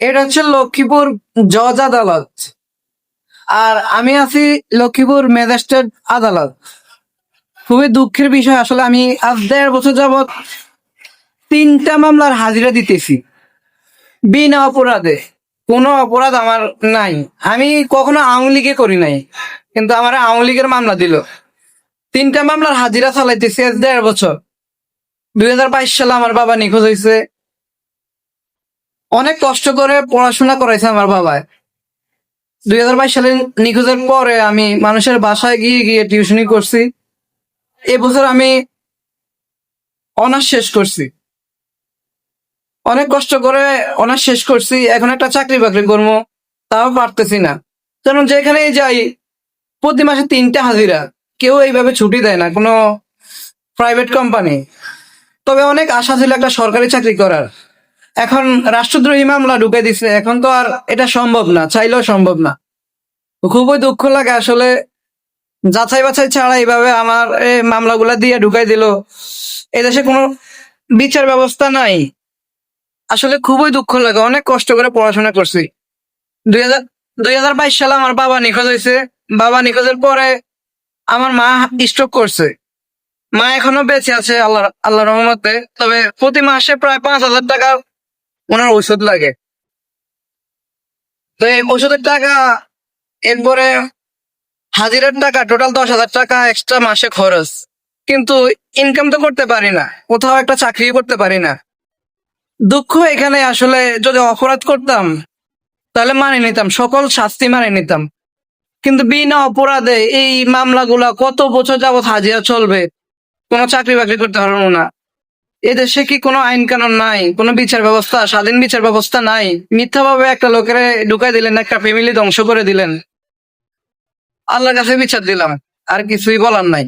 এটা হচ্ছে লক্ষ্মীপুর জজ আদালত। আর আমি আছি লক্ষ্মীপুর ম্যাজিস্ট্রেট আদালত। খুবই দুঃখের বিষয়, আসলে আমি আজ 1.5 বছর যাবৎ 3টা মামলার হাজিরা দিতেছি বিনা অপরাধে। কোনো অপরাধ আমার নাই, আমি কখনো আওয়ামী লীগে করি নাই, কিন্তু আমার আওয়ামী লীগের মামলা দিল। 3টা মামলার হাজিরা চালাইতেছি আজ 1.5 বছর। 2022 সালে আমার বাবা নিখোঁজ হয়েছে। অনেক কষ্ট করে পড়াশোনা করাইছে আমার বাবায়। 2022 সালে নিখোঁজের পরে আমি মানুষের বাসায় গিয়ে গিয়ে টিউশনি করছি। এবছর আমি অনার্স শেষ করছি, অনেক কষ্ট করে অনার্স শেষ করছি। এখন একটা চাকরি বাকরি করবো, তাও পারতেছি না। কারণ যেখানেই যাই প্রতি মাসে 3টা হাজিরা, কেউ এইভাবে ছুটি দেয় না, কোনো প্রাইভেট কোম্পানি। তবে অনেক আশা ছিল একটা সরকারি চাকরি করার। এখন রাষ্ট্রদ্রোহী মামলা ঢুকে দিছে, এখন তো আর এটা সম্ভব না, চাইলেও সম্ভব না। খুবই দুঃখ লাগে আসলে, যাচাই বাছাই ছাড়া এইভাবে আমার এই মামলাগুলা দিয়ে ঢুকাই দিল। এদেশে কোনো বিচার ব্যবস্থা নাই। আসলে খুবই দুঃখ লাগে, অনেক কষ্ট করে পড়াশোনা করছি। 2022 সালে আমার বাবা নিখোঁজ হয়েছে। বাবা নিখোঁজের পরে আমার মা স্ট্রোক করছে। মা এখনো বেঁচে আছে আল্লাহ রহমতে, তবে প্রতি মাসে প্রায় 5,000 টাকা ওনার ওষুধ লাগে। তো এই ওষুধের টাকা, এরপরে হাজিরার টাকা, টোটাল 10,000 টাকা এক্সট্রা মাসে খরচ। কিন্তু ইনকাম তো করতে পারি না, কোথাও একটা চাকরি করতে পারি না। দুঃখ এখানে আসলে, যদি অপরাধ করতাম তাহলে মানে নিতাম, সকল শাস্তি মানে নিতাম। কিন্তু বিনা অপরাধে এই মামলাগুলা কত বছর যাবত হাজিরা চলবে, কোনো চাকরি বাকরি করতে পারবো না। এদেশে কি কোনো আইন কানুন নাই, কোনো বিচার ব্যবস্থা, স্বাধীন বিচার ব্যবস্থা নাই? মিথ্যাভাবে একটা লোকের ঢুকাই দিলেন, একটা ফ্যামিলি ধ্বংস করে দিলেন। আল্লাহর কাছে বিচার দিলাম, আর কিছুই বলার নাই।